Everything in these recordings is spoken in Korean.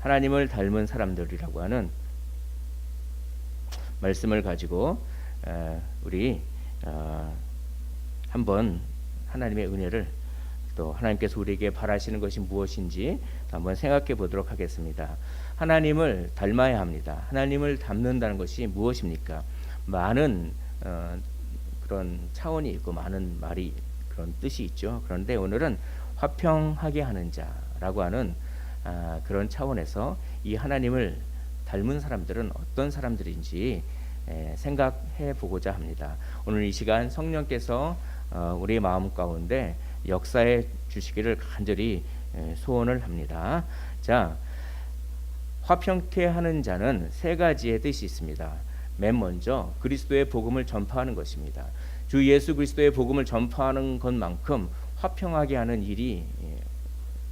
하나님을 닮은 사람들이라고 하는 말씀을 가지고 우리 한번 하나님의 은혜를, 또 하나님께서 우리에게 바라시는 것이 무엇인지 한번 생각해 보도록 하겠습니다. 하나님을 닮아야 합니다. 하나님을 닮는다는 것이 무엇입니까? 많은 그런 차원이 있고 많은 말이, 그런 뜻이 있죠. 그런데 오늘은 화평하게 하는 자라고 하는 그런 차원에서 이 하나님을 닮은 사람들은 어떤 사람들인지 생각해 보고자 합니다. 오늘 이 시간 성령께서 우리의 마음 가운데 역사해 주시기를 간절히 소원을 합니다. 자, 화평케 하는 자는 세 가지의 뜻이 있습니다. 맨 먼저 그리스도의 복음을 전파하는 것입니다. 주 예수 그리스도의 복음을 전파하는 것만큼 화평하게 하는 일이,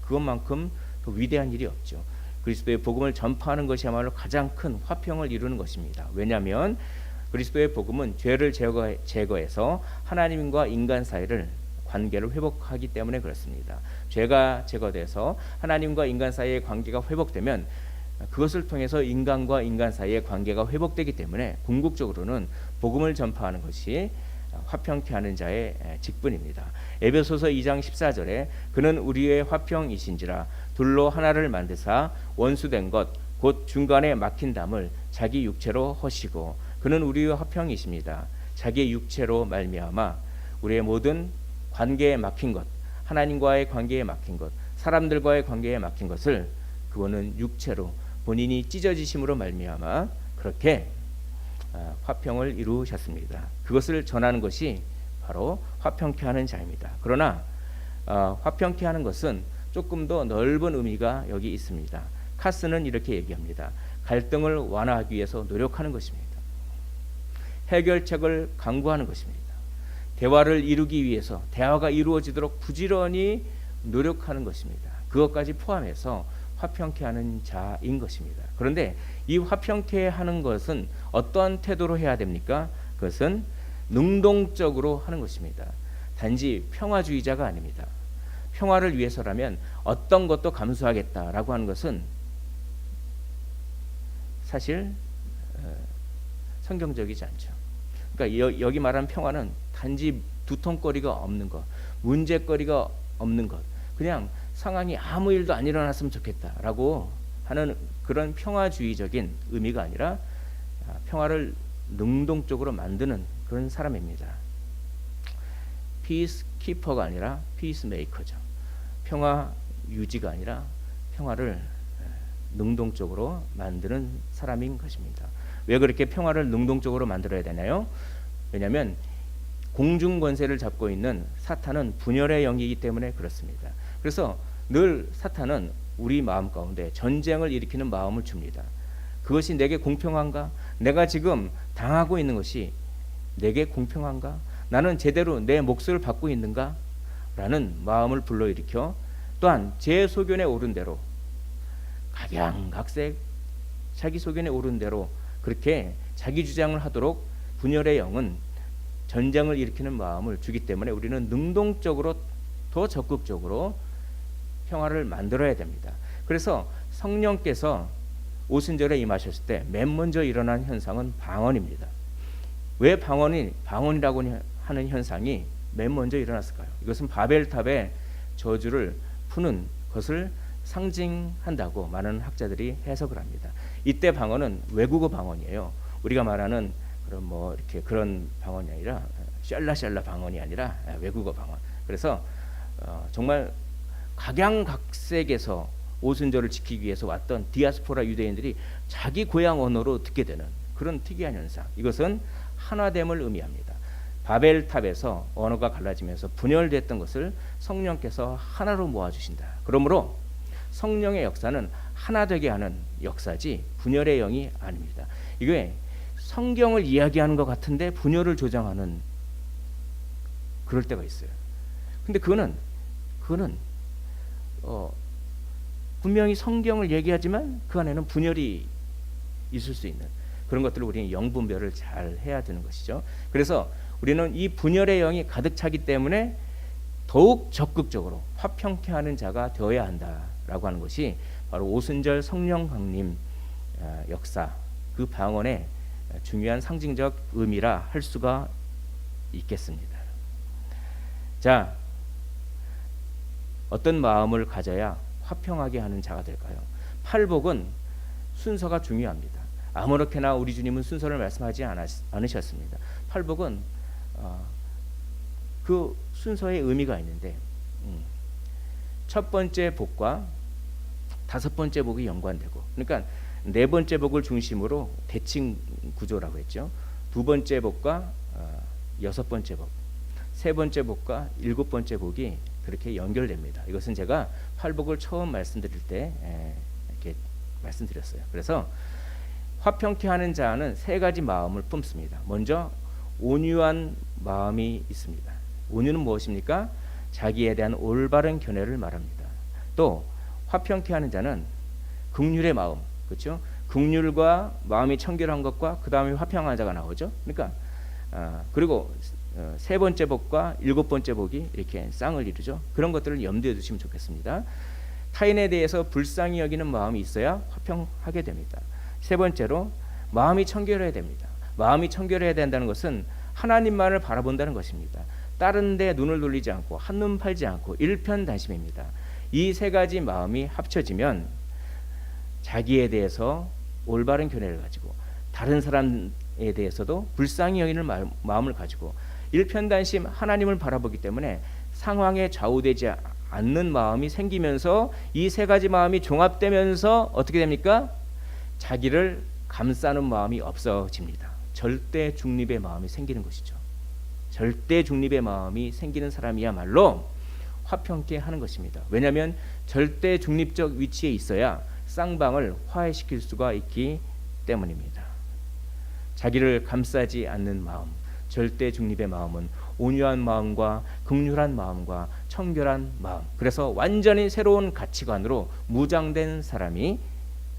그것만큼 더 위대한 일이 없죠. 그리스도의 복음을 전파하는 것이야말로 가장 큰 화평을 이루는 것입니다. 왜냐하면 그리스도의 복음은 죄를 제거해서 하나님과 인간 사이를, 관계를 회복하기 때문에 그렇습니다. 죄가 제거돼서 하나님과 인간 사이의 관계가 회복되면 그것을 통해서 인간과 인간 사이의 관계가 회복되기 때문에 궁극적으로는 복음을 전파하는 것이 화평케 하는 자의 직분입니다. 에베소서 2장 14절에 그는 우리의 화평이신지라 둘로 하나를 만드사 원수된 것 곧 중간에 막힌 담을 자기 육체로 허시고, 그는 우리의 화평이십니다. 자기의 육체로 말미암아 우리의 모든 관계에 막힌 것, 하나님과의 관계에 막힌 것, 사람들과의 관계에 막힌 것을 그거는 육체로 본인이 찢어지심으로 말미암아 그렇게 화평을 이루셨습니다. 그것을 전하는 것이 바로 화평케 하는 자입니다. 그러나 화평케 하는 것은 조금 더 넓은 의미가 여기 있습니다. 카스는 이렇게 얘기합니다. 갈등을 완화하기 위해서 노력하는 것입니다. 해결책을 강구하는 것입니다. 대화를 이루기 위해서, 대화가 이루어지도록 부지런히 노력하는 것입니다. 그것까지 포함해서 화평케 하는 자인 것입니다. 그런데 이 화평케 하는 것은 어떠한 태도로 해야 됩니까? 그것은 능동적으로 하는 것입니다. 단지 평화주의자가 아닙니다. 평화를 위해서라면 어떤 것도 감수하겠다라고 하는 것은 사실 성경적이지 않죠. 그러니까 여기 말하는 평화는 단지 두통거리가 없는 것, 문제거리가 없는 것, 그냥 상황이 아무 일도 안 일어났으면 좋겠다라고 하는 그런 평화주의적인 의미가 아니라 평화를 능동적으로 만드는 그런 사람입니다. 피스키퍼가 아니라 피스메이커죠. 평화 유지가 아니라 평화를 능동적으로 만드는 사람인 것입니다. 왜 그렇게 평화를 능동적으로 만들어야 되나요? 왜냐하면 공중 권세를 잡고 있는 사탄은 분열의 영이기 때문에 그렇습니다. 그래서 늘 사탄은 우리 마음 가운데 전쟁을 일으키는 마음을 줍니다. 그것이 내게 공평한가? 내가 지금 당하고 있는 것이 내게 공평한가? 나는 제대로 내 몫을 받고 있는가? 라는 마음을 불러일으켜 또한 제 소견에 오른 대로, 각양각색 자기 소견에 오른 대로 그렇게 자기 주장을 하도록 분열의 영은 전쟁을 일으키는 마음을 주기 때문에 우리는 능동적으로 더 적극적으로 평화를 만들어야 됩니다. 그래서 성령께서 오순절에 임하셨을 때 맨 먼저 일어난 현상은 방언입니다. 왜 방언이라고 하는 현상이 맨 먼저 일어났을까요? 이것은 바벨탑의 저주를 푸는 것을 상징한다고 많은 학자들이 해석을 합니다. 이때 방언은 외국어 방언이에요. 우리가 말하는 그런 방언이 아니라 샬라샬라 방언이 아니라 외국어 방언. 그래서 정말 각양각색에서 오순절을 지키기 위해서 왔던 디아스포라 유대인들이 자기 고향 언어로 듣게 되는 그런 특이한 현상. 이것은 하나됨을 의미합니다. 바벨탑에서 언어가 갈라지면서 분열됐던 것을 성령께서 하나로 모아주신다. 그러므로 성령의 역사는 하나 되게 하는 역사지 분열의 영이 아닙니다. 이게 성경을 이야기하는 것 같은데 분열을 조장하는 그럴 때가 있어요. 근데 그거는 분명히 성경을 얘기하지만 그 안에는 분열이 있을 수 있는 그런 것들을 우리는 영분별을 잘 해야 되는 것이죠. 그래서 우리는 이 분열의 영이 가득 차기 때문에 더욱 적극적으로 화평케 하는 자가 되어야 한다라고 하는 것이 바로 오순절 성령 강림 역사, 그 방언의 중요한 상징적 의미라 할 수가 있겠습니다. 자, 어떤 마음을 가져야 화평하게 하는 자가 될까요? 팔복은 순서가 중요합니다. 아무렇게나 우리 주님은 순서를 말씀하지 않으셨습니다. 팔복은 그 순서의 의미가 있는데 첫 번째 복과 다섯 번째 복이 연관되고, 그러니까 네 번째 복을 중심으로 대칭 구조라고 했죠. 두 번째 복과 여섯 번째 복, 세 번째 복과 일곱 번째 복이 그렇게 연결됩니다. 이것은 제가 팔복을 처음 말씀드릴 때 이렇게 말씀드렸어요. 그래서 화평케 하는 자는 세 가지 마음을 품습니다. 먼저 온유한 마음이 있습니다. 온유는 무엇입니까? 자기에 대한 올바른 견해를 말합니다. 또 화평케 하는 자는 긍휼의 마음, 그렇죠? 긍휼과 마음이 청결한 것과 그 다음에 화평한 자가 나오죠. 그러니까 그리고 세 번째 복과 일곱 번째 복이 이렇게 쌍을 이루죠. 그런 것들을 염두에 두시면 좋겠습니다. 타인에 대해서 불쌍히 여기는 마음이 있어야 화평하게 됩니다. 세 번째로 마음이 청결해야 됩니다. 마음이 청결해야 된다는 것은 하나님만을 바라본다는 것입니다. 다른 데 눈을 돌리지 않고 한눈 팔지 않고 일편단심입니다. 이 세 가지 마음이 합쳐지면 자기에 대해서 올바른 견해를 가지고 다른 사람에 대해서도 불쌍히 여기는 마음을 가지고 일편단심 하나님을 바라보기 때문에 상황에 좌우되지 않는 마음이 생기면서 이 세 가지 마음이 종합되면서 어떻게 됩니까? 자기를 감싸는 마음이 없어집니다. 절대 중립의 마음이 생기는 것이죠. 절대 중립의 마음이 생기는 사람이야말로 화평케 하는 것입니다. 왜냐하면 절대 중립적 위치에 있어야 쌍방을 화해시킬 수가 있기 때문입니다. 자기를 감싸지 않는 마음, 절대 중립의 마음은 온유한 마음과 긍휼한 마음과 청결한 마음, 그래서 완전히 새로운 가치관으로 무장된 사람이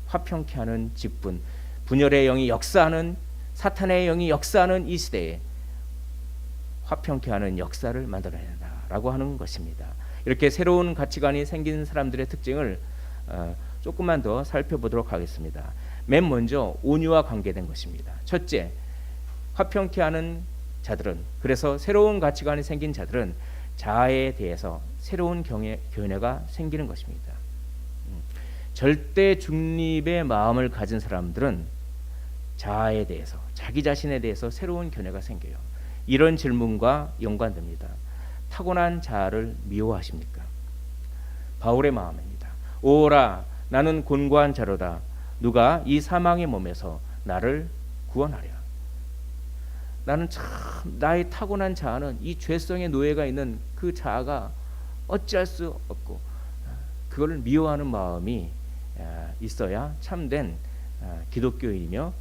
화평케 하는 직분, 분열의 영이 역사하는, 사탄의 영이 역사하는 이 시대에 화평케 하는 역사를 만들어낸다라고 하는 것입니다. 이렇게 새로운 가치관이 생긴 사람들의 특징을 조금만 더 살펴보도록 하겠습니다. 맨 먼저 온유와 관계된 것입니다. 첫째, 화평케 하는 자들은, 그래서 새로운 가치관이 생긴 자들은 자아에 대해서 새로운 견해가 생기는 것입니다. 절대 중립의 마음을 가진 사람들은 자아에 대해서, 자기 자신에 대해서 새로운 견해가 생겨요. 이런 질문과 연관됩니다. 타고난 자아를 미워하십니까? 바울의 마음입니다. 오라, 나는 곤고한 자로다. 누가 이 사망의 몸에서 나를 구원하랴. 나는 참, 나의 타고난 자아는 이 죄성의 노예가 있는 그 자아가 어찌할 수 없고, 그걸 미워하는 마음이 있어야 참된 기독교인이며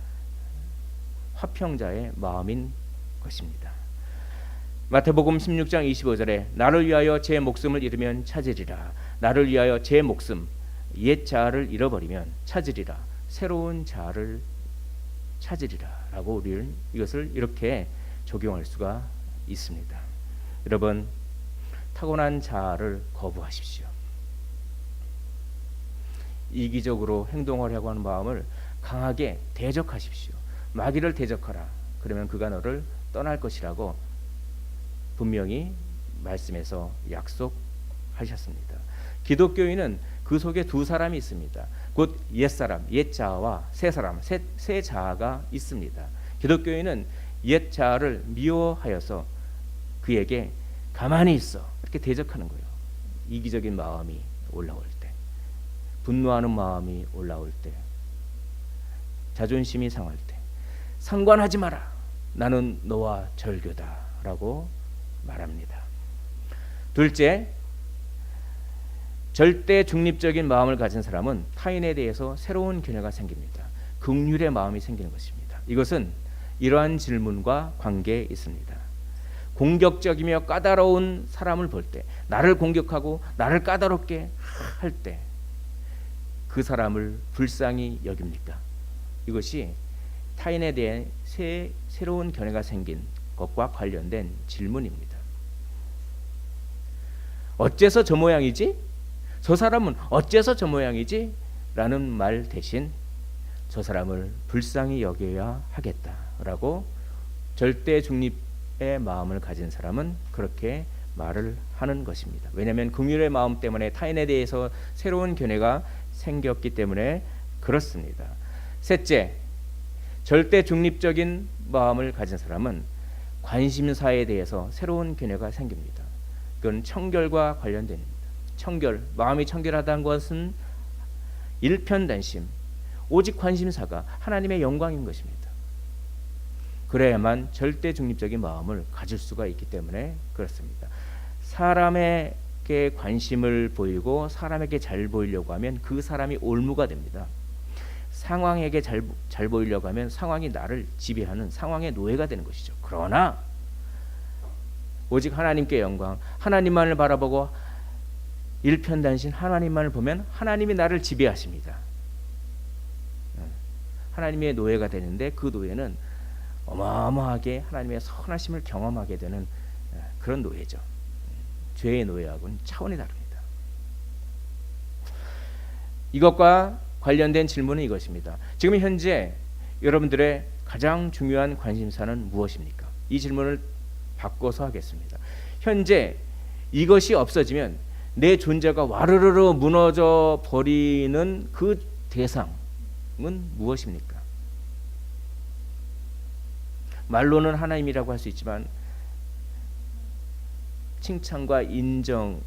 화평자의 마음인 것입니다. 마태복음 16장 25절에 나를 위하여 제 목숨을 잃으면 찾으리라. 나를 위하여 제 목숨, 옛 자아를 잃어버리면 찾으리라. 새로운 자아를 찾으리라 라고 우리는 이것을 이렇게 적용할 수가 있습니다. 여러분, 타고난 자아를 거부하십시오. 이기적으로 행동하려고 하는 마음을 강하게 대적하십시오. 마귀를 대적하라. 그러면 그가 너를 떠날 것이라고 분명히 말씀에서 약속하셨습니다. 기독교인은 그 속에 두 사람이 있습니다. 곧 옛사람, 옛 자아와 새 사람, 새 자아가 있습니다. 기독교인은 옛 자아를 미워하여서 그에게 가만히 있어 이렇게 대적하는 거예요. 이기적인 마음이 올라올 때, 분노하는 마음이 올라올 때, 자존심이 상할 때 상관하지 마라. 나는 너와 절교다라고 말합니다. 둘째, 절대 중립적인 마음을 가진 사람은 타인에 대해서 새로운 견해가 생깁니다. 긍휼의 마음이 생기는 것입니다. 이것은 이러한 질문과 관계에 있습니다. 공격적이며 까다로운 사람을 볼 때, 나를 공격하고 나를 까다롭게 할 때 그 사람을 불쌍히 여깁니까? 이것이 타인에 대해 새로운 견해가 생긴 것과 관련된 질문입니다. 어째서 저 모양이지? 저 사람은 어째서 저 모양이지? 라는 말 대신 저 사람을 불쌍히 여겨야 하겠다라고 절대 중립의 마음을 가진 사람은 그렇게 말을 하는 것입니다. 왜냐하면 긍휼의 마음 때문에 타인에 대해서 새로운 견해가 생겼기 때문에 그렇습니다. 셋째, 절대 중립적인 마음을 가진 사람은 관심사에 대해서 새로운 견해가 생깁니다. 그건 청결과 관련됩니다. 청결, 마음이 청결하다는 것은 일편단심, 오직 관심사가 하나님의 영광인 것입니다. 그래야만 절대 중립적인 마음을 가질 수가 있기 때문에 그렇습니다. 사람에게 관심을 보이고 사람에게 잘 보이려고 하면 그 사람이 올무가 됩니다. 상황에게 잘 보이려고 하면 상황이 나를 지배하는 상황의 노예가 되는 것이죠. 그러나 오직 하나님께 영광, 하나님만을 바라보고 일편단심 하나님만을 보면 하나님이 나를 지배하십니다. 하나님의 노예가 되는데 그 노예는 어마어마하게 하나님의 선하심을 경험하게 되는 그런 노예죠. 죄의 노예하고는 차원이 다릅니다. 이것과 관련된 질문은 이것입니다. 지금 현재 여러분들의 가장 중요한 관심사는 무엇입니까? 이 질문을 바꿔서 하겠습니다. 현재 이것이 없어지면 내 존재가 와르르르 무너져 버리는 그 대상은 무엇입니까? 말로는 하나님이라고 할 수 있지만 칭찬과 인정을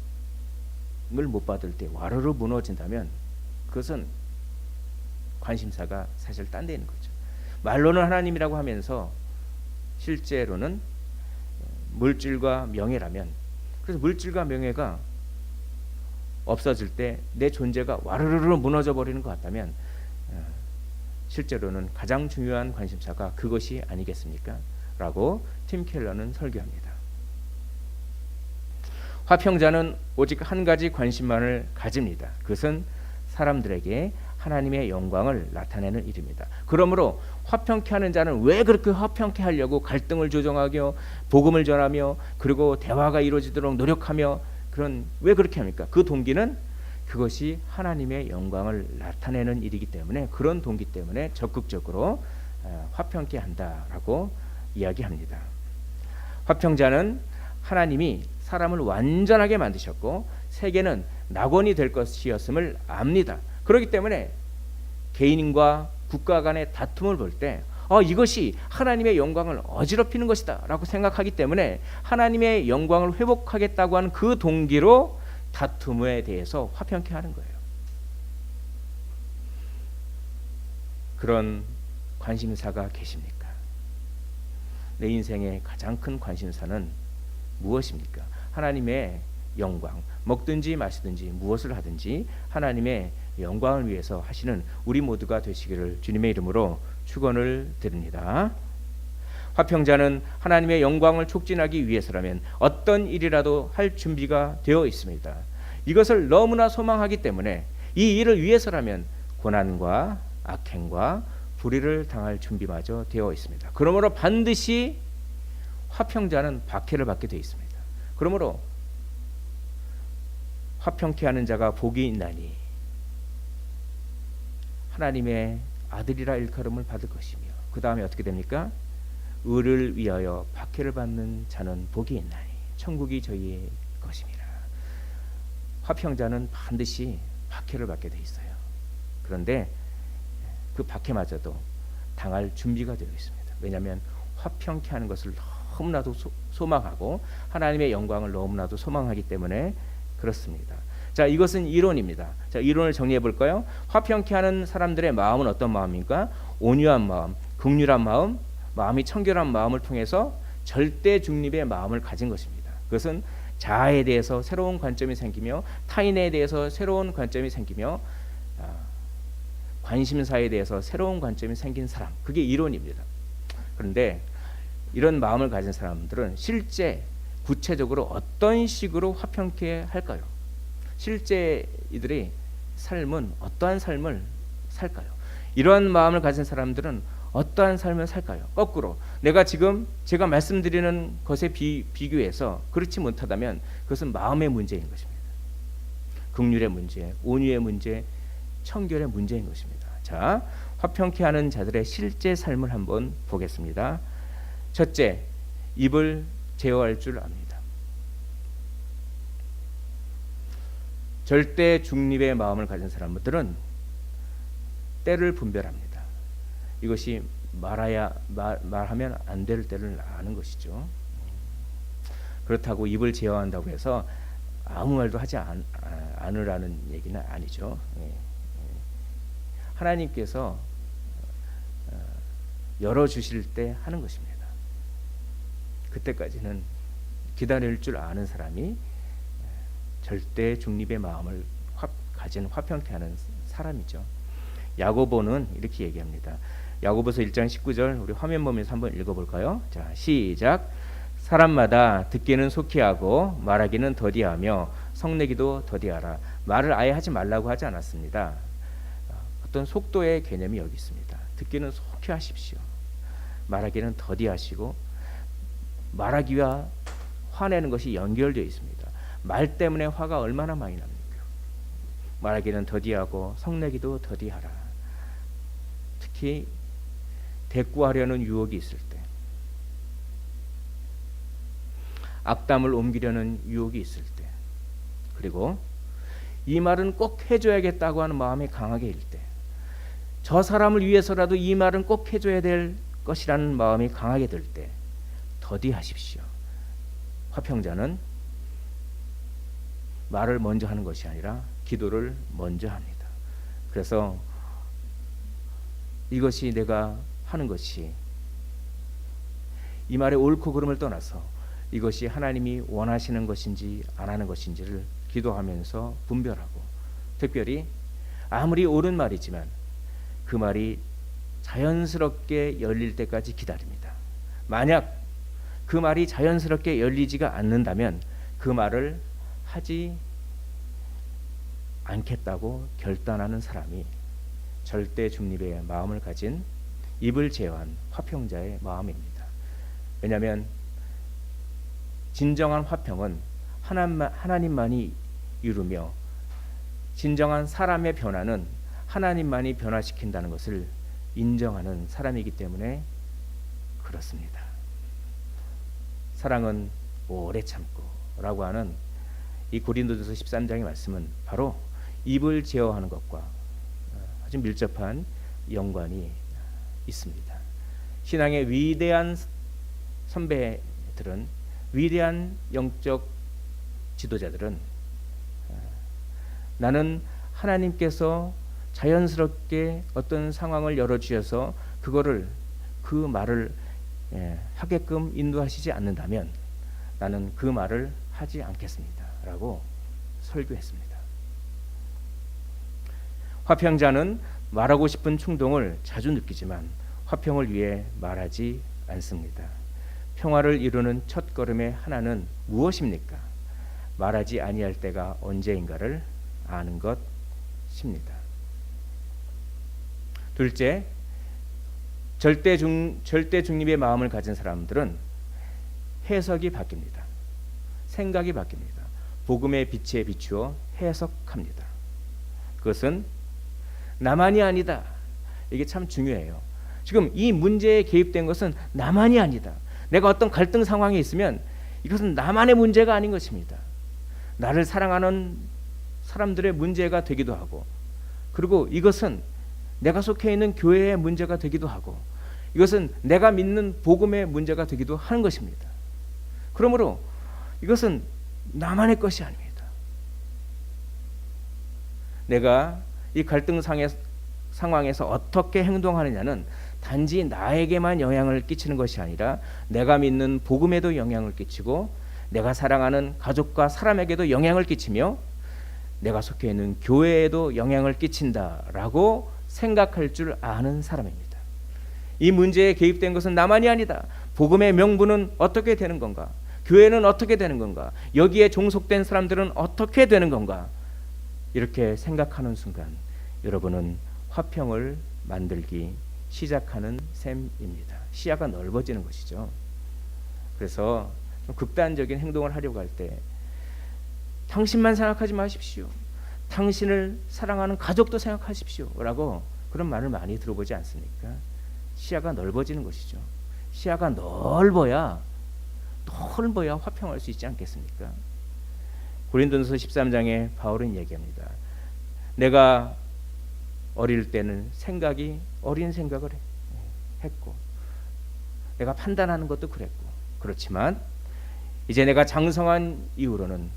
못 받을 때 와르르 무너진다면 그것은 관심사가 사실 딴 데 있는 거죠. 말로는 하나님이라고 하면서 실제로는 물질과 명예라면, 그래서 물질과 명예가 없어질 때 내 존재가 와르르르 무너져 버리는 것 같다면 실제로는 가장 중요한 관심사가 그것이 아니겠습니까? 라고 팀 켈러는 설교합니다. 화평자는 오직 한 가지 관심만을 가집니다. 그것은 사람들에게 하나님의 영광을 나타내는 일입니다. 그러므로 화평케 하는 자는 왜 그렇게 화평케 하려고 갈등을 조정하며 복음을 전하며 그리고 대화가 이루어지도록 노력하며 왜 그렇게 합니까? 그 동기는 그것이 하나님의 영광을 나타내는 일이기 때문에, 그런 동기 때문에 적극적으로 화평케 한다라고 이야기합니다. 화평자는 하나님이 사람을 완전하게 만드셨고 세계는 낙원이 될 것이었음을 압니다. 그렇기 때문에 개인과 국가 간의 다툼을 볼 때 이것이 하나님의 영광을 어지럽히는 것이다 라고 생각하기 때문에 하나님의 영광을 회복하겠다고 하는 그 동기로 다툼에 대해서 화평케 하는 거예요. 그런 관심사가 계십니까? 내 인생의 가장 큰 관심사는 무엇입니까? 하나님의 영광, 먹든지 마시든지 무엇을 하든지 하나님의 영광을 위해서 하시는 우리 모두가 되시기를 주님의 이름으로 축원을 드립니다. 화평자는 하나님의 영광을 촉진하기 위해서라면 어떤 일이라도 할 준비가 되어 있습니다. 이것을 너무나 소망하기 때문에 이 일을 위해서라면 고난과 악행과 불의를 당할 준비마저 되어 있습니다. 그러므로 반드시 화평자는 박해를 받게 되어 있습니다. 그러므로 화평케 하는 자가 복이 있나니 하나님의 아들이라 일컬음을 받을 것이며, 그 다음에 어떻게 됩니까? 의를 위하여 박해를 받는 자는 복이 있나니 천국이 저희의 것입니다. 화평자는 반드시 박해를 받게 돼 있어요. 그런데 그 박해마저도 당할 준비가 되어 있습니다. 왜냐하면 화평케 하는 것을 너무나도 소망하고 하나님의 영광을 너무나도 소망하기 때문에 그렇습니다. 자, 이것은 이론입니다. 자, 이론을 정리해 볼까요? 화평케 하는 사람들의 마음은 어떤 마음입니까? 온유한 마음, 긍휼한 마음, 마음이 청결한 마음을 통해서 절대 중립의 마음을 가진 것입니다. 그것은 자아에 대해서 새로운 관점이 생기며 타인에 대해서 새로운 관점이 생기며 관심사에 대해서 새로운 관점이 생긴 사람, 그게 이론입니다. 그런데 이런 마음을 가진 사람들은 실제 구체적으로 어떤 식으로 화평케 할까요? 실제 이들의 삶은 어떠한 삶을 살까요? 이러한 마음을 가진 사람들은 어떠한 삶을 살까요? 거꾸로 내가 지금 제가 말씀드리는 것에 비교해서 그렇지 못하다면 그것은 마음의 문제인 것입니다. 긍휼의 문제, 온유의 문제, 청결의 문제인 것입니다. 자, 화평케 하는 자들의 실제 삶을 한번 보겠습니다. 첫째, 입을 제어할 줄 압니다. 절대 중립의 마음을 가진 사람들은 때를 분별합니다. 이것이 말하면 안 될 때를 아는 것이죠. 그렇다고 입을 제어한다고 해서 아무 말도 하지 않으라는 얘기는 아니죠. 하나님께서 열어주실 때 하는 것입니다. 그때까지는 기다릴 줄 아는 사람이 절대 중립의 마음을 가진 화평케 하는 사람이죠. 야고보는 이렇게 얘기합니다. 야고보서 1장 19절 우리 화면 보면서 한번 읽어볼까요? 자, 시작. 사람마다 듣기는 속히 하고 말하기는 더디하며 성내기도 더디하라. 말을 아예 하지 말라고 하지 않았습니다. 어떤 속도의 개념이 여기 있습니다. 듣기는 속히 하십시오. 말하기는 더디하시고, 말하기와 화내는 것이 연결되어 있습니다. 말 때문에 화가 얼마나 많이 납니까? 말하기는 더디하고 성내기도 더디하라. 특히 대꾸하려는 유혹이 있을 때, 악담을 옮기려는 유혹이 있을 때, 그리고 이 말은 꼭 해줘야겠다고 하는 마음이 강하게 일 때, 저 사람을 위해서라도 이 말은 꼭 해줘야 될 것이라는 마음이 강하게 들 때 더디하십시오. 화평자는 말을 먼저 하는 것이 아니라 기도를 먼저 합니다. 그래서 이것이 내가 하는 것이 이 말의 옳고 그름을 떠나서 이것이 하나님이 원하시는 것인지 안 하는 것인지를 기도하면서 분별하고, 특별히 아무리 옳은 말이지만 그 말이 자연스럽게 열릴 때까지 기다립니다. 만약 그 말이 자연스럽게 열리지가 않는다면 그 말을 하지 않겠다고 결단하는 사람이 절대 중립의 마음을 가진 입을 제어한 화평자의 마음입니다. 왜냐하면 진정한 화평은 하나님만이 이루며, 진정한 사람의 변화는 하나님만이 변화시킨다는 것을 인정하는 사람이기 때문에 그렇습니다. 사랑은 오래 참고 라고 하는 이 고린도전서 13장의 말씀은 바로 입을 제어하는 것과 아주 밀접한 연관이 있습니다. 신앙의 위대한 선배들은, 위대한 영적 지도자들은 나는 하나님께서 자연스럽게 어떤 상황을 열어주셔서 그 말을 하게끔 인도하시지 않는다면 나는 그 말을 하지 않겠습니다 라고 설교했습니다. 화평자는 말하고 싶은 충동을 자주 느끼지만 화평을 위해 말하지 않습니다. 평화를 이루는 첫걸음의 하나는 무엇입니까? 말하지 아니할 때가 언제인가를 아는 것입니다. 둘째, 절대 중립의 마음을 가진 사람들은 해석이 바뀝니다. 생각이 바뀝니다. 복음의 빛에 비추어 해석합니다. 그것은 나만이 아니다. 이게 참 중요해요. 지금 이 문제에 개입된 것은 나만이 아니다. 내가 어떤 갈등 상황에 있으면 이것은 나만의 문제가 아닌 것입니다. 나를 사랑하는 사람들의 문제가 되기도 하고, 그리고 이것은 내가 속해 있는 교회의 문제가 되기도 하고, 이것은 내가 믿는 복음의 문제가 되기도 하는 것입니다. 그러므로 이것은 나만의 것이 아닙니다. 내가 이 갈등 상황에서 어떻게 행동하느냐는 단지 나에게만 영향을 끼치는 것이 아니라 내가 믿는 복음에도 영향을 끼치고, 내가 사랑하는 가족과 사람에게도 영향을 끼치며, 내가 속해 있는 교회에도 영향을 끼친다라고 생각할 줄 아는 사람입니다. 이 문제에 개입된 것은 나만이 아니다. 복음의 명분은 어떻게 되는 건가? 교회는 어떻게 되는 건가? 여기에 종속된 사람들은 어떻게 되는 건가? 이렇게 생각하는 순간 여러분은 화평을 만들기 시작하는 셈입니다. 시야가 넓어지는 것이죠. 그래서 좀 극단적인 행동을 하려고 할 때 당신만 생각하지 마십시오. 당신을 사랑하는 가족도 생각하십시오 라고 그런 말을 많이 들어보지 않습니까? 시야가 넓어지는 것이죠. 시야가 넓어야 화평할 수 있지 않겠습니까? 고린도전서 13장에 바울은 얘기합니다. 내가 어릴 때는 어린 생각을 했고 내가 판단하는 것도 그랬고 그렇지만 이제 내가 장성한 이후로는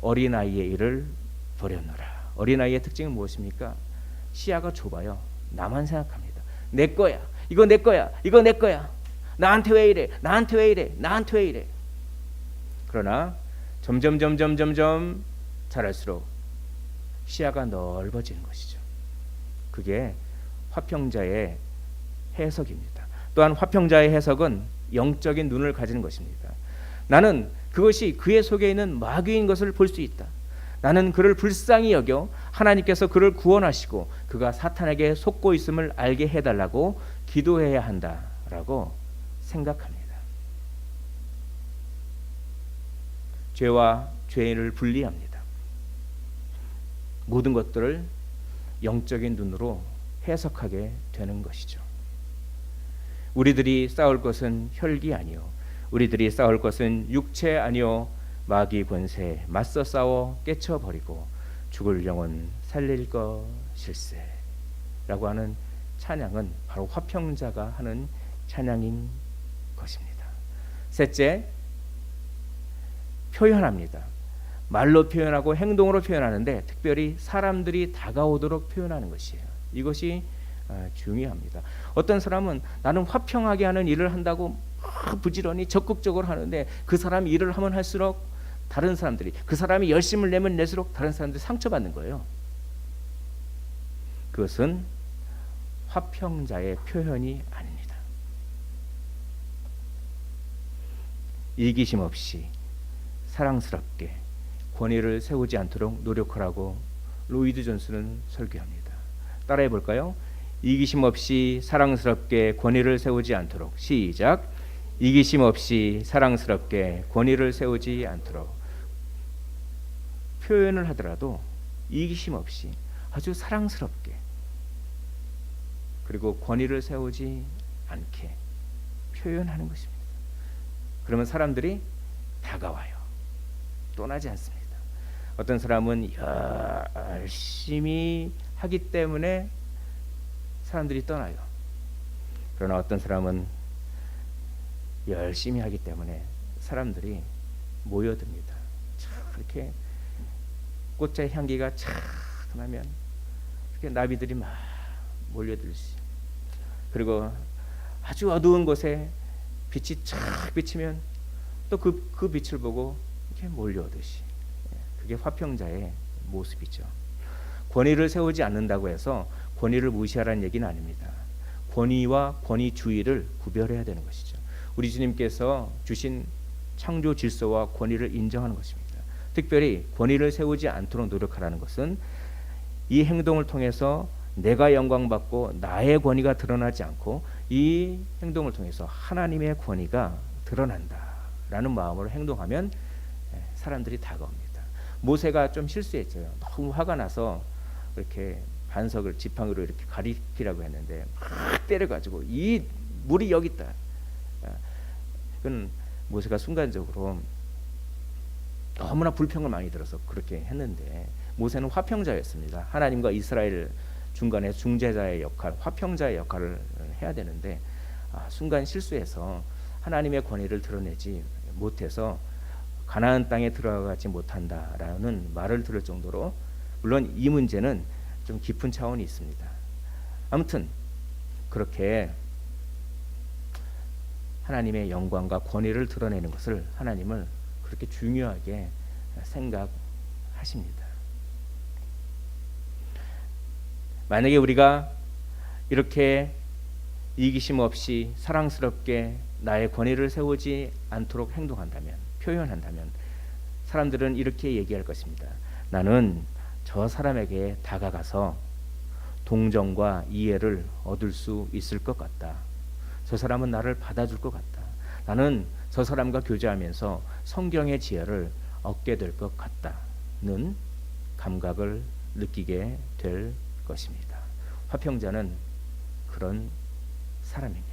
어린아이의 일을 버렸노라. 어린아이의 특징은 무엇입니까? 시야가 좁아요. 나만 생각합니다. 내 거야. 이거 내 거야. 이거 내 거야. 나한테 왜 이래? 나한테 왜 이래? 나한테 왜 이래? 그러나 점점 자랄수록 시야가 넓어지는 것이죠. 그게 화평자의 해석입니다. 또한 화평자의 해석은 영적인 눈을 가지는 것입니다. 나는 그것이 그의 속에 있는 마귀인 것을 볼 수 있다. 나는 그를 불쌍히 여겨 하나님께서 그를 구원하시고 그가 사탄에게 속고 있음을 알게 해달라고 기도해야 한다라고 생각합니다. 죄와 죄인을 분리합니다. 모든 것들을 영적인 눈으로 해석하게 되는 것이죠. 우리들이 싸울 것은 혈기 아니요 우리들이 싸울 것은 육체 아니요 마귀 권세에 맞서 싸워 깨쳐버리고 죽을 영혼 살릴 것일세 라고 하는 찬양은 바로 화평자가 하는 찬양인 것입니다. 셋째, 표현합니다. 말로 표현하고 행동으로 표현하는데 특별히 사람들이 다가오도록 표현하는 것이에요. 이것이 중요합니다. 어떤 사람은 나는 화평하게 하는 일을 한다고 부지런히 적극적으로 하는데 그 사람이 일을 하면 할수록 다른 사람들이 그 사람이 열심을 내면 낼수록 다른 사람들이 상처받는 거예요. 그것은 화평자의 표현이 아닙니다. 이기심 없이 사랑스럽게 권위를 세우지 않도록 노력하라고 로이드 존슨은 설교합니다. 따라해 볼까요? 이기심 없이 사랑스럽게 권위를 세우지 않도록. 시작. 이기심 없이 사랑스럽게 권위를 세우지 않도록. 표현을 하더라도 이기심 없이 아주 사랑스럽게 그리고 권위를 세우지 않게 표현하는 것입니다. 그러면 사람들이 다가와요. 떠나지 않습니다. 어떤 사람은 열심히 하기 때문에 사람들이 떠나요. 그러나 어떤 사람은 열심히 하기 때문에 사람들이 모여듭니다. 참 이렇게 꽃의 향기가 착 나면 이렇게 나비들이 막 몰려들지. 그리고 아주 어두운 곳에 빛이 착 비치면 또 그 빛을 보고 이렇게 몰려오듯이. 그게 화평자의 모습이죠. 권위를 세우지 않는다고 해서 권위를 무시하라는 얘기는 아닙니다. 권위와 권위주의를 구별해야 되는 것이죠. 우리 주님께서 주신 창조 질서와 권위를 인정하는 것입니다. 특별히 권위를 세우지 않도록 노력하라는 것은 이 행동을 통해서 내가 영광받고 나의 권위가 드러나지 않고 이 행동을 통해서 하나님의 권위가 드러난다라는 마음으로 행동하면 사람들이 다가옵니다. 모세가 좀 실수했어요. 너무 화가 나서 이렇게 반석을 지팡이로 이렇게 가리키라고 했는데 막 때려가지고 이 물이 여기 있다. 그건 모세가 순간적으로 너무나 불평을 많이 들어서 그렇게 했는데 모세는 화평자였습니다. 하나님과 이스라엘 중간에 중재자의 역할, 화평자의 역할을 해야 되는데 순간 실수해서 하나님의 권위를 드러내지 못해서 가나안 땅에 들어가지 못한다라는 말을 들을 정도로 물론 이 문제는 좀 깊은 차원이 있습니다. 아무튼 그렇게 하나님의 영광과 권위를 드러내는 것을 하나님을 그렇게 중요하게 생각하십니다. 만약에 우리가 이렇게 이기심 없이 사랑스럽게 나의 권위를 세우지 않도록 행동한다면, 표현한다면 사람들은 이렇게 얘기할 것입니다. 나는 저 사람에게 다가가서 동정과 이해를 얻을 수 있을 것 같다. 저 사람은 나를 받아줄 것 같다. 나는 저 사람과 교제하면서 성경의 지혜를 얻게 될 것 같다는 감각을 느끼게 될 것입니다. 화평자는 그런 사람입니다.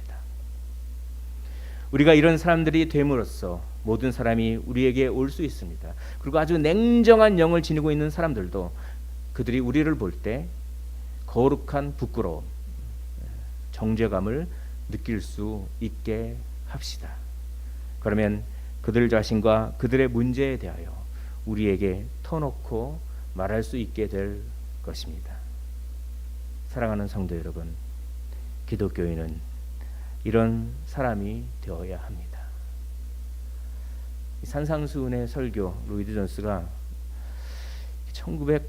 우리가 이런 사람들이 됨으로써 모든 사람이 우리에게 올 수 있습니다. 그리고 아주 냉정한 영을 지니고 있는 사람들도 그들이 우리를 볼 때 거룩한 부끄러움, 정죄감을 느낄 수 있게 합시다. 그러면 그들 자신과 그들의 문제에 대하여 우리에게 터놓고 말할 수 있게 될 것입니다. 사랑하는 성도 여러분, 기독교인은 이런 사람이 되어야 합니다. 산상수훈의 설교, 로이드 존스가 40몇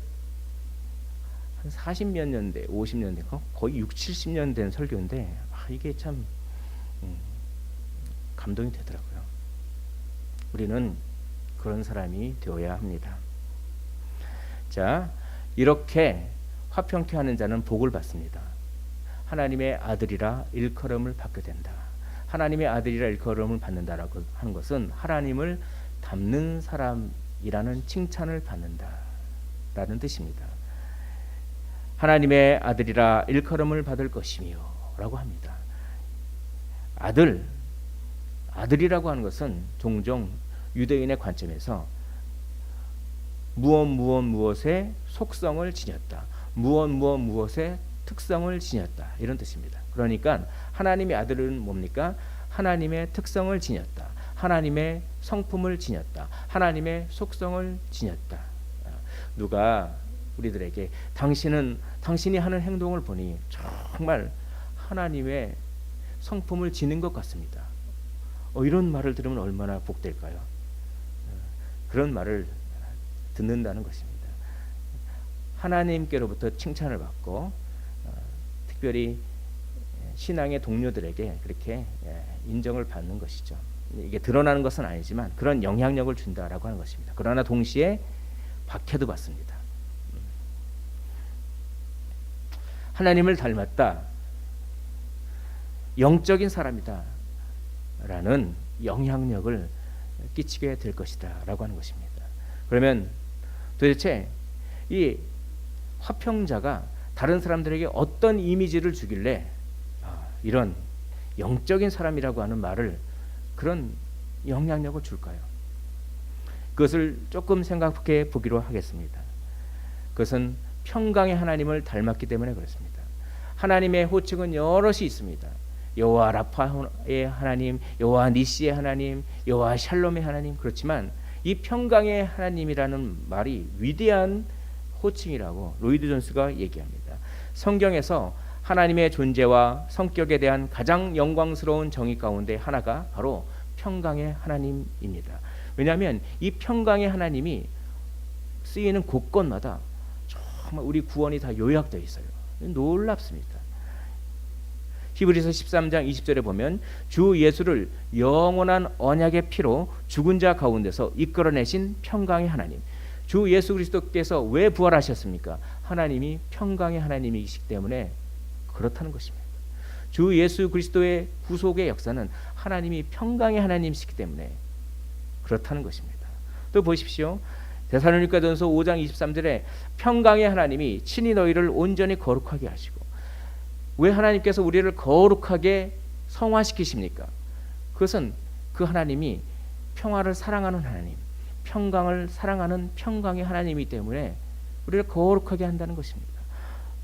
년대, 50년대, 거의 60, 70년 된 설교인데 이게 참 감동이 되더라고요. 우리는 그런 사람이 되어야 합니다. 자, 이렇게 화평케 하는 자는 복을 받습니다. 하나님의 아들이라 일컬음을 받게 된다. 하나님의 아들이라 일컬음을 받는다라고 하는 것은 하나님을 닮는 사람이라는 칭찬을 받는다라는 뜻입니다. 하나님의 아들이라 일컬음을 받을 것이며 라고 합니다. 아들이라고 하는 것은 종종 유대인의 관점에서 무엇의 속성을 지녔다. 무엇의 특성을 지녔다. 이런 뜻입니다. 그러니까 하나님의 아들은 뭡니까? 하나님의 특성을 지녔다. 하나님의 성품을 지녔다. 하나님의 속성을 지녔다. 누가 우리들에게 당신이 하는 행동을 보니 정말 하나님의 성품을 지닌 것 같습니다. 이런 말을 들으면 얼마나 복될까요? 그런 말을 듣는다는 것입니다. 하나님께로부터 칭찬을 받고 특별히 신앙의 동료들에게 그렇게 인정을 받는 것이죠. 이게 드러나는 것은 아니지만 그런 영향력을 준다라고 하는 것입니다. 그러나 동시에 박해도 받습니다. 하나님을 닮았다. 영적인 사람이다. 라는 영향력을 끼치게 될 것이다. 라고 하는 것입니다. 그러면 도대체 이 화평자가 다른 사람들에게 어떤 이미지를 주길래 이런 영적인 사람이라고 하는 말을 그런 영향력을 줄까요? 그것을 조금 생각해 보기로 하겠습니다. 그것은 평강의 하나님을 닮았기 때문에 그렇습니다. 하나님의 호칭은 여럿이 있습니다. 여호와 라파의 하나님, 여호와 니시의 하나님, 여호와 샬롬의 하나님. 그렇지만 이 평강의 하나님이라는 말이 위대한 호칭이라고 로이드 존스가 얘기합니다. 성경에서 하나님의 존재와 성격에 대한 가장 영광스러운 정의 가운데 하나가 바로 평강의 하나님입니다. 왜냐하면 이 평강의 하나님이 쓰이는 곳곳마다 정말 우리 구원이 다 요약되어 있어요. 놀랍습니다. 히브리서 13장 20절에 보면 주 예수를 영원한 언약의 피로 죽은 자 가운데서 이끌어내신 평강의 하나님. 주 예수 그리스도께서 왜 부활하셨습니까? 하나님이 평강의 하나님이시기 때문에 그렇다는 것입니다. 주 예수 그리스도의 구속의 역사는 하나님이 평강의 하나님이시기 때문에 그렇다는 것입니다. 또 보십시오. 데살로니가전서 5장 23절에 평강의 하나님이 친히 너희를 온전히 거룩하게 하시고. 왜 하나님께서 우리를 거룩하게 성화시키십니까? 그것은 그 하나님이 평화를 사랑하는 하나님, 평강을 사랑하는 평강의 하나님이기 때문에 우리를 거룩하게 한다는 것입니다.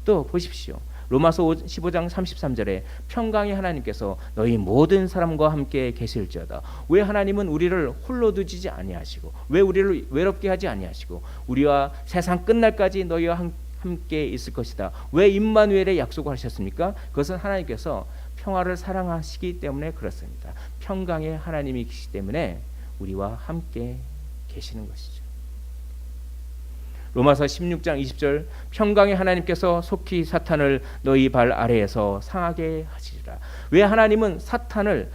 또 보십시오. 로마서 15장 33절에 평강의 하나님께서 너희 모든 사람과 함께 계실지어다. 왜 하나님은 우리를 홀로 두지 아니하시고, 왜 우리를 외롭게 하지 아니하시고, 우리와 세상 끝날까지 너희와 함께 있을 것이다. 왜 임마누엘의 약속을 하셨습니까? 그것은 하나님께서 평화를 사랑하시기 때문에 그렇습니다. 평강의 하나님이시기 때문에 우리와 함께 계시는 것이죠. 로마서 16장 20절 평강의 하나님께서 속히 사탄을 너희 발 아래에서 상하게 하시리라. 왜 하나님은 사탄을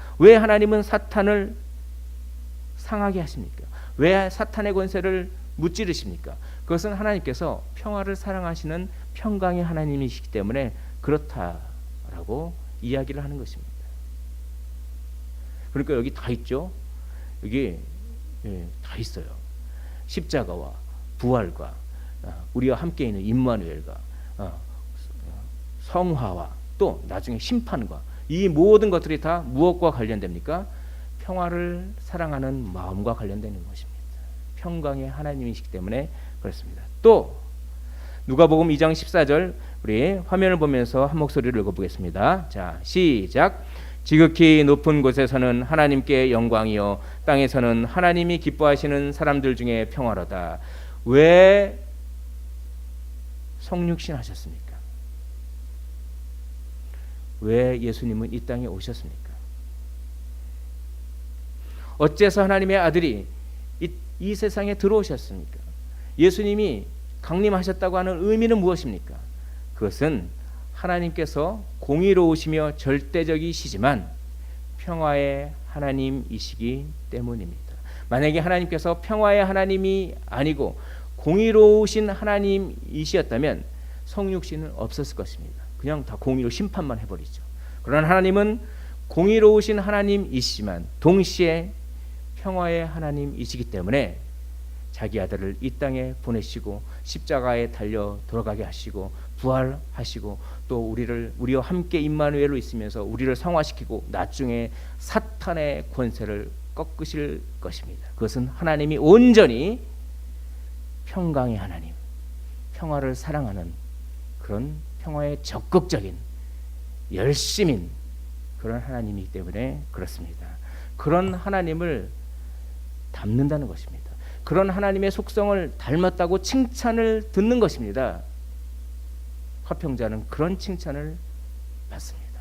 상하게 하십니까? 왜 사탄의 권세를 무찌르십니까? 그것은 하나님께서 평화를 사랑하시는 평강의 하나님이시기 때문에 그렇다라고 이야기를 하는 것입니다. 그러니까 여기 다 있죠. 여기 다 있어요. 십자가와 부활과 우리와 함께 있는 임마누엘과 성화와 또 나중에 심판과 이 모든 것들이 다 무엇과 관련됩니까? 평화를 사랑하는 마음과 관련되는 것입니다. 평강의 하나님이시기 때문에 그렇습니다. 또 누가복음 2장 14절 우리 화면을 보면서 한 목소리를 읽어보겠습니다. 자, 시작. 지극히 높은 곳에서는 하나님께 영광이요 땅에서는 하나님이 기뻐하시는 사람들 중에 평화로다. 왜 성육신 하셨습니까? 왜 예수님은 이 땅에 오셨습니까? 어째서 하나님의 아들이 이 세상에 들어오셨습니까? 예수님이 강림하셨다고 하는 의미는 무엇입니까? 그것은 하나님께서 공의로우시며 절대적이시지만 평화의 하나님이시기 때문입니다. 만약에 하나님께서 평화의 하나님이 아니고 공의로우신 하나님이시었다면 성육신은 없었을 것입니다. 그냥 다 공의로 심판만 해버리죠. 그러나 하나님은 공의로우신 하나님이시지만 동시에 평화의 하나님이시기 때문에 자기 아들을 이 땅에 보내시고 십자가에 달려 돌아가게 하시고 부활하시고 또 우리와 함께 임마누엘로 있으면서 우리를 성화시키고 나중에 사탄의 권세를 꺾으실 것입니다. 그것은 하나님이 온전히 평강의 하나님, 평화를 사랑하는 그런 평화에 적극적인 열심인 그런 하나님이기 때문에 그렇습니다. 그런 하나님을 닮는다는 것입니다. 그런 하나님의 속성을 닮았다고 칭찬을 듣는 것입니다. 화평자는 그런 칭찬을 받습니다.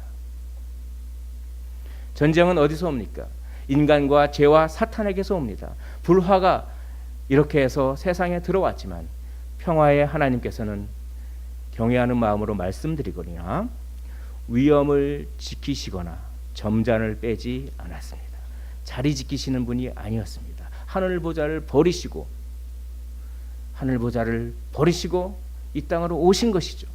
전쟁은 어디서 옵니까? 인간과 죄와 사탄에게서 옵니다. 불화가 이렇게 해서 세상에 들어왔지만 평화의 하나님께서는 경외하는 마음으로 말씀드리거니와 위엄을 지키시거나 점잔을 빼지 않았습니다. 자리 지키시는 분이 아니었습니다. 하늘 보좌를 버리시고 이 땅으로 오신 것이죠.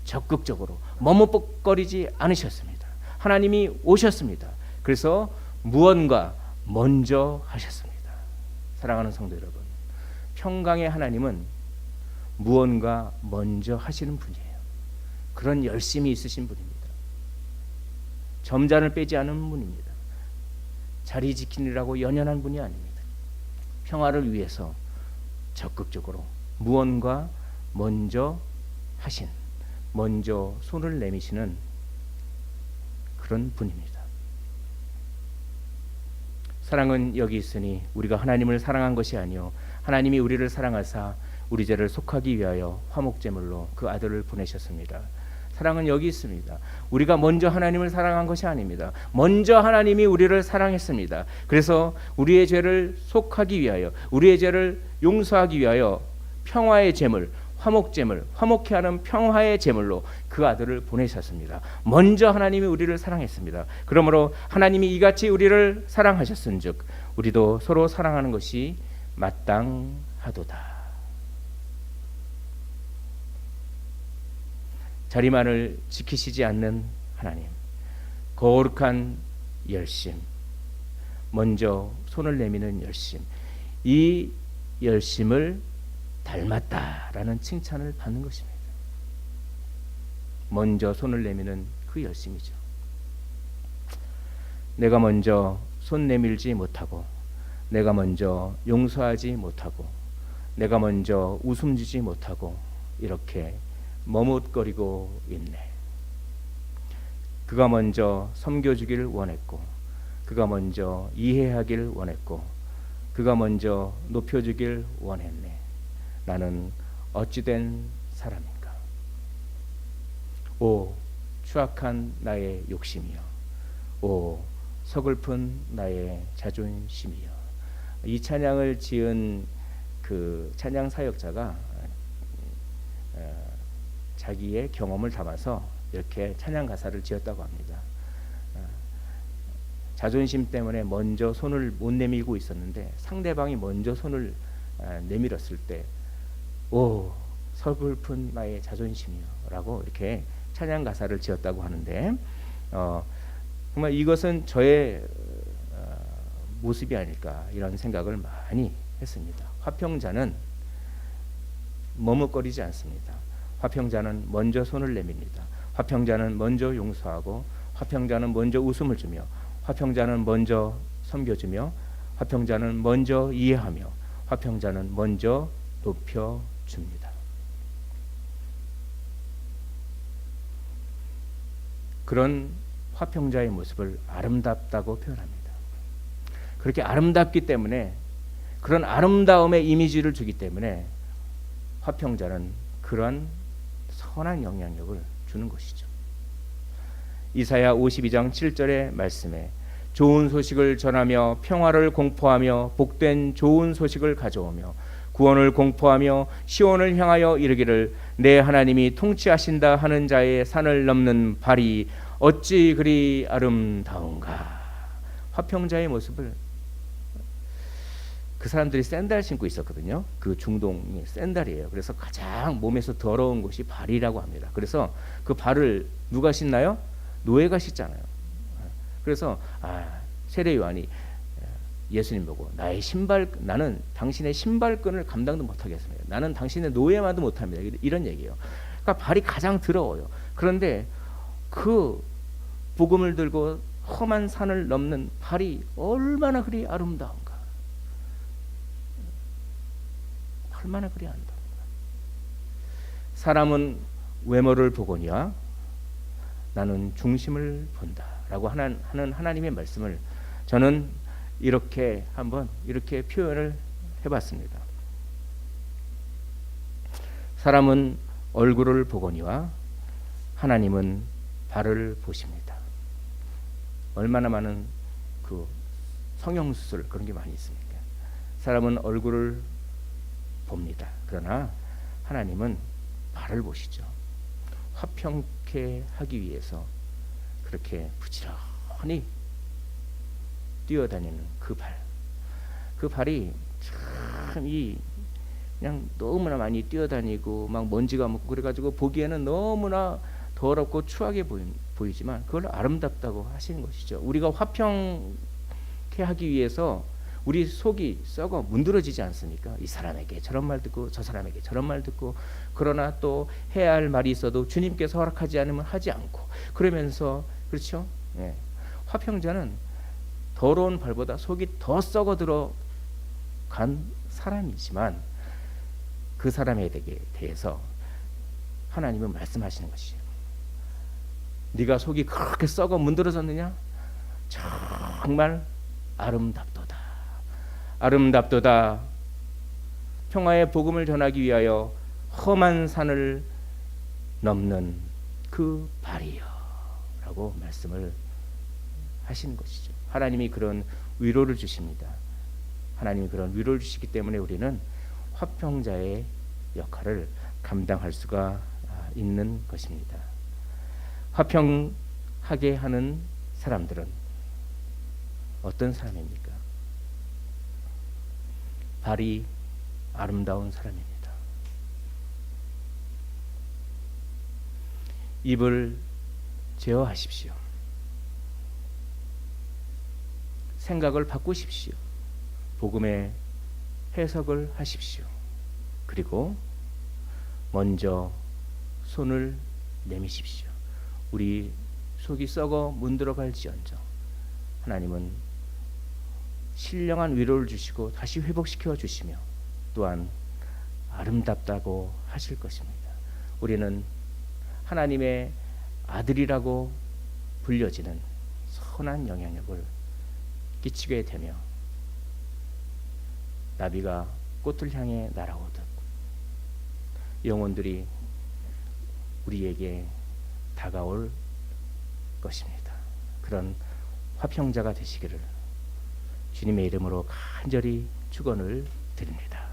적극적으로 머뭇거리지 않으셨습니다. 하나님이 오셨습니다. 그래서 무언가 먼저 하셨습니다. 사랑하는 성도 여러분, 평강의 하나님은 무언가 먼저 하시는 분이에요. 그런 열심이 있으신 분입니다. 점잔을 빼지 않은 분입니다. 자리 지키느라고 연연한 분이 아닙니다. 평화를 위해서 적극적으로 무언가 먼저 하신, 먼저 손을 내미시는 그런 분입니다. 사랑은 여기 있으니 우리가 하나님을 사랑한 것이 아니요 하나님이 우리를 사랑하사 우리 죄를 속하기 위하여 화목제물로 그 아들을 보내셨습니다. 사랑은 여기 있습니다. 우리가 먼저 하나님을 사랑한 것이 아닙니다. 먼저 하나님이 우리를 사랑했습니다. 그래서 우리의 죄를 속하기 위하여, 우리의 죄를 용서하기 위하여 평화의 제물, 화목제물, 화목케 하는 평화의 제물로 그 아들을 보내셨습니다. 먼저 하나님이 우리를 사랑했습니다. 그러므로 하나님이 이같이 우리를 사랑하셨은즉 우리도 서로 사랑하는 것이 마땅하도다. 자리만을 지키시지 않는 하나님, 거룩한 열심, 먼저 손을 내미는 열심, 이 열심을 닮았다라는 칭찬을 받는 것입니다. 먼저 손을 내미는 그 열심이죠. 내가 먼저 손 내밀지 못하고, 내가 먼저 용서하지 못하고, 내가 먼저 웃음 주지 못하고 이렇게 머뭇거리고 있네. 그가 먼저 섬겨주기를 원했고, 그가 먼저 이해하기를 원했고, 그가 먼저 높여주길 원했네. 나는 어찌된 사람인가? 오 추악한 나의 욕심이여, 오 서글픈 나의 자존심이여. 이 찬양을 지은 그 찬양 사역자가 자기의 경험을 담아서 이렇게 찬양 가사를 지었다고 합니다. 자존심 때문에 먼저 손을 못 내밀고 있었는데 상대방이 먼저 손을 내밀었을 때, 오 서글픈 나의 자존심이요 라고 이렇게 찬양 가사를 지었다고 하는데, 정말 이것은 저의 모습이 아닐까 이런 생각을 많이 했습니다. 화평자는 머뭇거리지 않습니다. 화평자는 먼저 손을 내밉니다. 화평자는 먼저 용서하고, 화평자는 먼저 웃음을 주며, 화평자는 먼저 섬겨주며, 화평자는 먼저 이해하며, 화평자는 먼저 높여줍니다. 그런 화평자의 모습을 아름답다고 표현합니다. 그렇게 아름답기 때문에, 그런 아름다움의 이미지를 주기 때문에 화평자는 그런 선한 영향력을 주는 것이죠. 이사야 52장 7절의 말씀에 좋은 소식을 전하며 평화를 공포하며 복된 좋은 소식을 가져오며 구원을 공포하며 시온을 향하여 이르기를 내 하나님이 통치하신다 하는 자의 산을 넘는 발이 어찌 그리 아름다운가. 화평자의 모습을, 그 사람들이 샌들 신고 있었거든요. 그 중동이 샌들이에요. 그래서 가장 몸에서 더러운 곳이 발이라고 합니다. 그래서 그 발을 누가 신나요? 노예가 신잖아요. 그래서 세례 요한이 예수님 보고 나는 당신의 신발끈을 감당도 못하겠습니다. 나는 당신의 노예만도 못합니다. 이런 얘기예요. 그러니까 발이 가장 더러워요. 그런데 그 복음을 들고 험한 산을 넘는 발이 얼마나 그리 아름다운가. 얼마나 그리 아름다운가. 사람은 외모를 보거니와 나는 중심을 본다라고 하는 하나님의 말씀을 저는 이렇게 한번 이렇게 표현을 해봤습니다. 사람은 얼굴을 보거니와 하나님은 발을 보십니다. 얼마나 많은 그 성형수술 그런 게 많이 있습니까? 사람은 얼굴을 봅니다. 그러나 하나님은 발을 보시죠. 화평케 하기 위해서 그렇게 부지런히 뛰어다니는 그 발, 그 발이 참 그냥 너무나 많이 뛰어다니고 막 먼지가 묻고 그래가지고 보기에는 너무나 더럽고 추하게 보이지만 그걸 아름답다고 하시는 것이죠. 우리가 화평케 하기 위해서 우리 속이 썩어 문드러지지 않습니까? 이 사람에게 저런 말 듣고 저 사람에게 저런 말 듣고, 그러나 또 해야 할 말이 있어도 주님께서 허락하지 않으면 하지 않고 그러면서, 그렇죠? 예. 화평자는 더러운 발보다 속이 더 썩어 들어간 사람이지만 그 사람에 대해서 하나님은 말씀하시는 것이죠. 네가 속이 그렇게 썩어 문드러졌느냐? 정말 아름답도다. 아름답도다. 평화의 복음을 전하기 위하여 험한 산을 넘는 그 발이여 라고 말씀을 하시는 것이죠. 하나님이 그런 위로를 주십니다. 하나님이 그런 위로를 주시기 때문에 우리는 화평자의 역할을 감당할 수가 있는 것입니다. 화평하게 하는 사람들은 어떤 사람입니까? 발이 아름다운 사람입니다. 입을 제어하십시오. 생각을 바꾸십시오. 복음의 해석을 하십시오. 그리고 먼저 손을 내미십시오. 우리 속이 썩어 문드러갈지언정 하나님은 신령한 위로를 주시고 다시 회복시켜 주시며 또한 아름답다고 하실 것입니다. 우리는 하나님의 아들이라고 불려지는 선한 영향력을 끼치게 되며 나비가 꽃을 향해 날아오듯 영혼들이 우리에게 다가올 것입니다. 그런 화평자가 되시기를 주님의 이름으로 간절히 축원을 드립니다.